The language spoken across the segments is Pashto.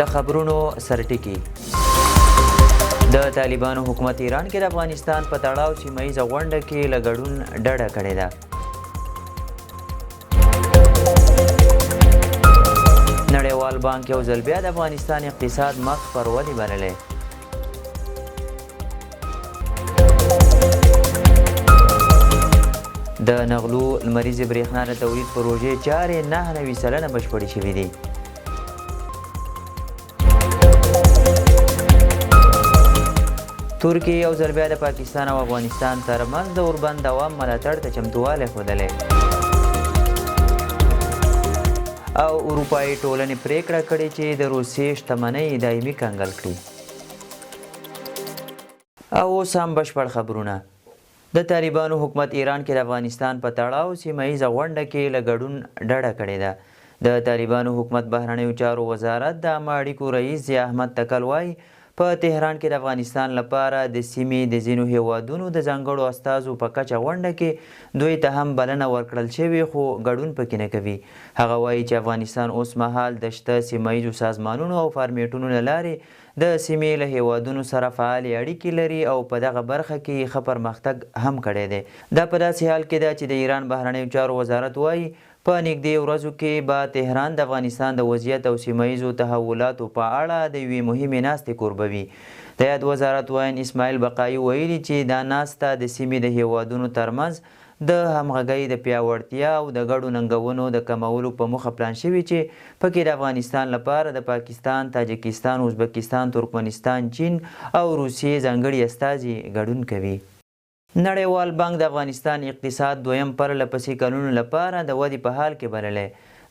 د خبرونو سرټکی د طالبانو حکومت ایران کې د افغانستان په تړاو سیمه ییزه غونډه کې له ګډون ډډه کړې ده. نړیوال بانک یو ځل بیا د افغانستان اقتصاد مخ پر ودې بللی. د نغلو لمریزې برېښنا د تولید پروژې چارې 99% بشپړې شوې دي. ترکیې یو ځل بیا د پاکستان او افغانستان ترمنځ د اوربند دوام ملاتړ ته چمتووالی ښودلی. او اروپایي ټولنې پریکړه کړې چې د روسیې شتمنۍ دایمي کنګل کړي. او اوس هم بشپړ خبرونه. د طالبانو حکومت ایران کې د افغانستان په تړاو سیمه ییزه غونډه کې له ګډون ډډه کړې ده. د طالبانو حکومت بهرنیو چارو وزارت د عامه اړیکو رئیس ضیا احمد تکل وایي په تهران کې د افغانستان لپاره د سیمې د ځینو هیوادونو د ځانګړو استازو په کچه غونډه کې دوی ته هم بلنه ورکړل شوې خو ګډون پکې نه کوي. هغه وایي چې افغانستان اوس مهال د شته سیمه ییزو سازمانونو او فارمیټونو له لارې د سیمې له هیوادونو سره فعالې اړیکې لري او په دغه برخه کې ښه پرمختګ هم کړی دی. دا په داسې حال کې ده چې د ایران بهرنیو چارو وزارت وایي په نږدې ورځو کې به تهران د افغانستان د وضعیت او سیمه ییزو تحولاتو په اړه د یوې مهمې ناستې کوربه وي. د یاد وزارت واین اسماعیل بقایي ویلي چې دا ناسته د سیمې د هیوادونو ترمنځ د همغږۍ د پیاوړتیا او د ګډو ننګونو د کمولو په موخه پلان شوي چې پکې د افغانستان لپاره د پاکستان، تاجکستان، ازبکستان، ترکمنستان، چین او روسیې ځانګړي استازي ګډون کوي. نړیوال بانک د افغانستان اقتصاد دویم پرله پسې کلونو لپاره د ودې په حال کې بللی.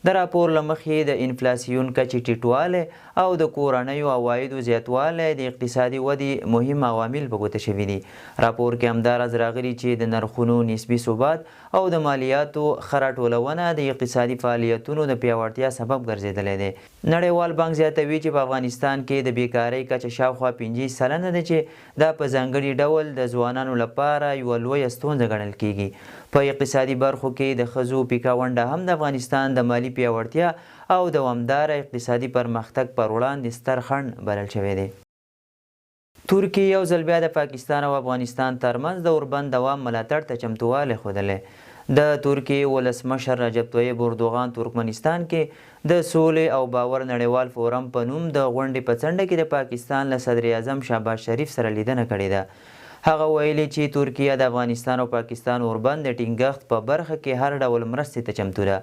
د راپور له مخې د انفلاسیون کچې ټیټوالی او د کورنیو عوایدو زیاتوالی د اقتصادي ودې مهم عوامل په ګوته شوي دي. راپور کې همداراز راغلي چې د نرخونو نسبي ثبات او د مالیاتو ښه راټولونه د اقتصادي فعالیتونو د پیاوړتیا سبب ګرځېدلی دی. نړیوال بانک زیاتوي چې په افغانستان کې د بیکارۍ کچه شاوخوا 50% ده چې دا په ځانګړي ډول د ځوانانو لپاره یوه لویه ستونزه ګڼل کیږي. په اقتصادي برخو کې د ښځو پیکه ونډه هم د افغانستان د مالي پیاوړتیا او دوامداره اقتصادي پرمختګ پر وړاندې ستر خنډ بلل شوی دی. ترکیې یو ځل بیا د پاکستان او افغانستان ترمنځ د اوربند دوام ملاتړ ته چمتووالی ښودلی. د ترکیې ولسمشر رجب طیب اردوغان ترکمنستان کې د سولې او باور نړیوال فورم په نوم د غونډې په څنډه کې د پاکستان له صدر اعظم شهباز شریف سره لیدنه کړې ده. هغه ویلي چې ترکیه د افغانستان او پاکستان اوربند د ټینګښت په برخه کې هر ډول مرستې ته چمتو ده.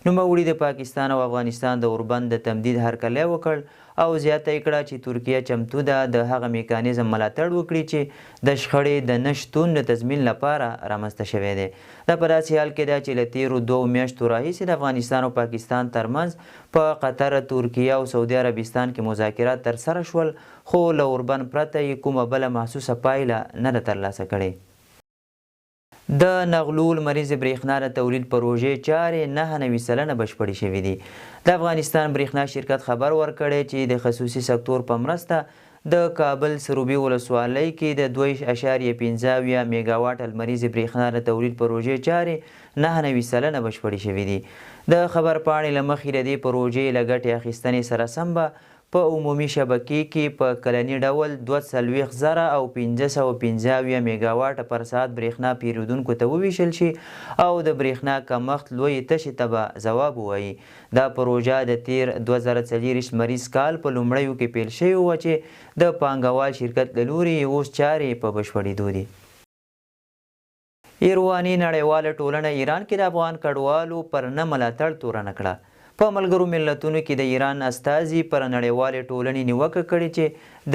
نوموړي د پاکستان او افغانستان د اوربند د تمدید هرکلی وکړ او زیاته یې کړه چې ترکیه چمتو ده د هغه میکانیزم ملاتړ وکړي چې د شخړې د نه شتون د تضمین لپاره رامنځته شوی دی. دا په داسې حال کې ده چې له تیرو 2 میاشتو راهیسې د افغانستان او پاکستان ترمنځ په قطر، ترکیه او سعودي عربستان کې مذاکرات ترسره شول خو له اوربند پرته یې کومه بله محسوسه پایله نه ده ترلاسه کړې. د نغلو لمریزې برېښنا د تولید پروژې چارې 99% بشپړې شوې دي. د افغانستان برېښنا شرکت خبر ورکړی چې د خصوصي سکتور په مرسته د کابل سروبي ولسوالۍ کې د 2.15 میګاواټ لمریزې برېښنا د تولید پروژې چارې 99% بشپړې شوې دي. د خبرپاڼې له مخې د دې پروژې له ګټې اخیستنې سره سم به په عمومي شبکې کې په کلني ډول 2,515 میګاواټه پر ساعت برېښنا پیرودونکو ته وویشل شي او د برېښنا کمښت لویې تشې ته به ځواب ووایي. دا پروژه د تیر 2024 لمریز کال په لومړیو کې پیل شوې وه چې د پانګوال شرکت له لوري اوس چارې په بشپړېدو دي. ایرواني نړیواله ټولنه ایران کې د افغان کډوالو پر نه ملاتړ تورنه کړه. په ملګرو ملتونو کې د ایران استازي پر نړیوالې ټولنې نیوکه کړې چې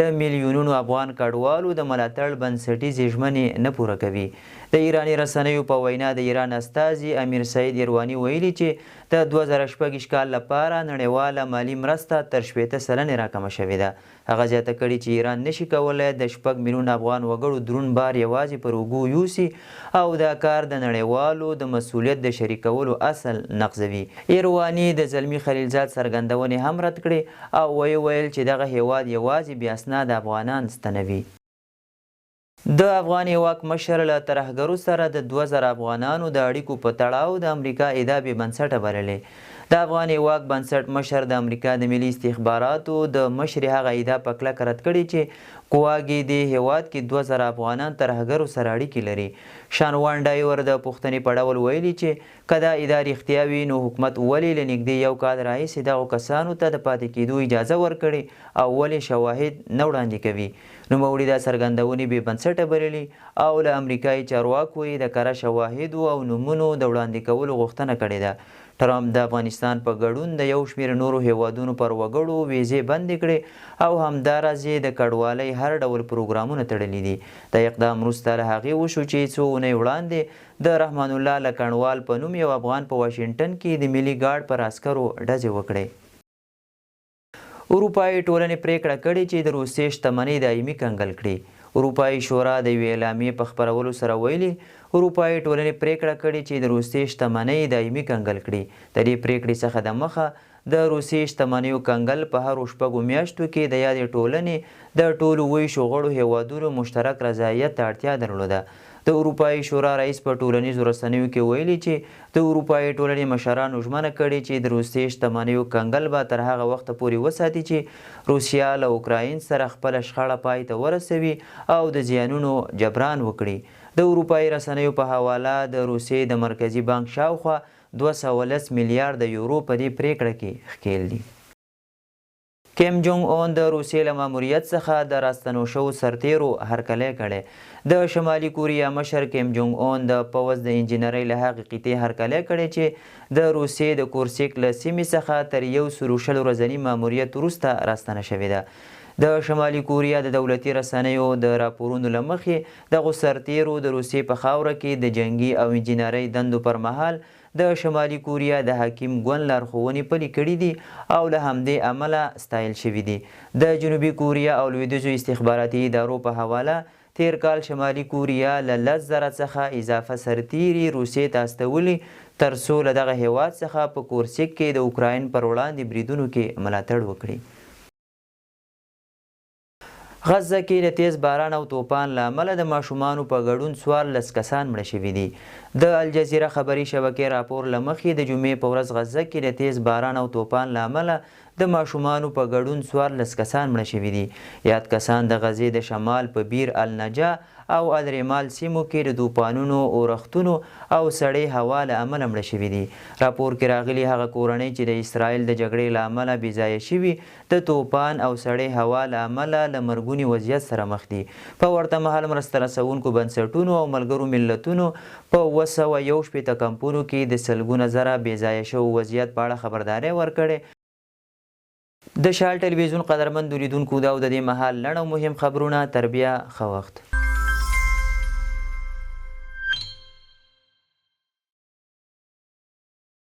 د میلیونونو افغان کډوالو د ملاتړ بنسټیزې ژمنې نه پوره کوي. د ایراني رسنیو په وینا د ایران استازي امیر سعید ایرواني ویلي چې د 2016 کال لپاره نړیواله مالي مرسته تر 80% راکمه شوې ده. هغه زیاته کړې چې ایران نشي کولی د 6 میلیون افغان وګړو دروند بار یوازې پر اوږو یوسي او دا کار د نړیوالو د مسؤلیت د شریکولو اصل نقضوي. ایرواني د زلمي خلیلزاد څرګندونې هم رد کړې او ویل چې دغه هیواد یوازې بې اسناده افغانان ستنوي. د افغان واک مشر له ترهګرو سره د 2000 افغانانو د اړیکو په تړاو د امریکا ادعا بې بنسټه بللې. د افغان هېواد بنسټ مشر د امریکا د ملي استخباراتو د مشرې هغه ادعا په کلکه رد کړې چې ګواګې دې هېواد کې 2000 افغانان ترهګرو سره اړیکې لري. شان وانډایور د پوښتنې په ډول ویلي چې که دا ادعا رښتیا وي نو حکومت ولې له نږدې یو کال راهیسې دغو کسانو ته د پاتې کېدو اجازه ورکړې او ولې شواهد نه وړاندې کوي. نوموړي دا څرګندونې بې بنسټه بللي او له امریکایي چارواکو یې د کره شواهدو او نومونو د وړاندې کولو غوښتنه کړې ده. ټرمپ د افغانستان په ګډون د یو شمېر نورو هیوادونو پر وګړو ویزې بندې کړې او همداراز یې د کډوالۍ هر ډول پروګرامونه تړلي دي. د اقدام وروسته له هغې وشو چې څو اونۍ وړاندې د رحمان الله لکنډوال په نوم یو افغان په واشنګټن کې د ملي ګارډ پر عسکرو ډزې وکړې. اروپایي ټولنې پریکړه کړې چې د روسیې شتمنۍ دایمي کنګل کړي. اروپایي شورا د یوې اعلامیې په خپرولو سره ویلي اروپایي ټولنې پریکړه کړې چې د روسیې شتمنۍ دایمي کنګل کړي. د دې پریکړې څخه د مخه د روسیې شتمنیو کنګل په هرو 6 میاشتو کې د یادې ټولنې د ټولو ویشو غړو هیوادونو مشترک رضایت ته اړتیا درلوده. د اروپایي شورا رئیس په ټولنیزو رسنیو کې ویلي چې د اروپایي ټولنې مشرانو ژمنه کړې چې د روسیې شتمنیو کنګل به تر هغه وخته پورې وساتي چې روسیه له اوکراین سره خپله شخړه پای ته ورسوي او د زیانونو جبران وکړي. د اروپایي رسنیو په حواله د روسیې د مرکزي بانک شاوخوا 210 میلیارډ یورو په دې پریکړه کې ښکېل دي. کیم جونګ اون د روسیې له ماموریت څخه د راستنو شوو سرتیرو هرکلی کړی. د شمالي کوریا مشر کیم جونګ اون د پوځ د انجینرۍ له هغې قطعې هرکلی کړی چې د روسیې د کورسیک له سیمې څخه تر 120 ورځني ماموریت وروسته راستنه شوې ده. د شمالي کوریا د دولتي رسنیو د راپورونو له مخې دغو سرتیرو د روسیې په خاوره کې د جنګي او انجینرۍ دندو پر مهال د شمالي کوریا د حاکم ګوند لارښوونې پلي کړي دي او له همدې امله ستایل شوي دي. د جنوبي کوریا او لویدیځو استخباراتي ادارو په حواله تیر کال شمالي کوریا له 10,000 څخه اضافه سرتیري روسیې ته استولي تر څو له دغه هیواد څخه په کورسیک کې د اوکراین پر وړاندې بریدونو کې ملاتړ وکړي. غزه کې د تیز باران او طوفان له امله د ماشومانو په ګډون 14 کسان مړه شوي دي. د الجزیره خبري شبکې راپور له مخې د جمعې په ورځ غزه کې د تیز باران او طوفان له امله د ماشومانو په ګډون 14 کسان مړه شوي دي. یاد کسان د غزې د شمال په بیر النجا او الریمال سیمو کې د طوفانونو اورښتونو او سړې هوا له امله مړه شوي دي. راپور کې راغلي هغه کورنۍ چې د اسرائیل د جګړې له امله بېځایه شوي د طوفان او سړې هوا له امله له مرګوني وضعیت سره مخ دي. په ورته مهال مرسته رسونکو بنسټونو او ملګرو ملتونو په 211 کمپونو کې د سلګونه زره بېځایه شوو وضعیت په اړه خبرداری ورکړې. د شال ټلویزیون قدرمن لیدونکو دا او د دې مهال لنډ او مهم خبرونه تر بیا ښه وخت.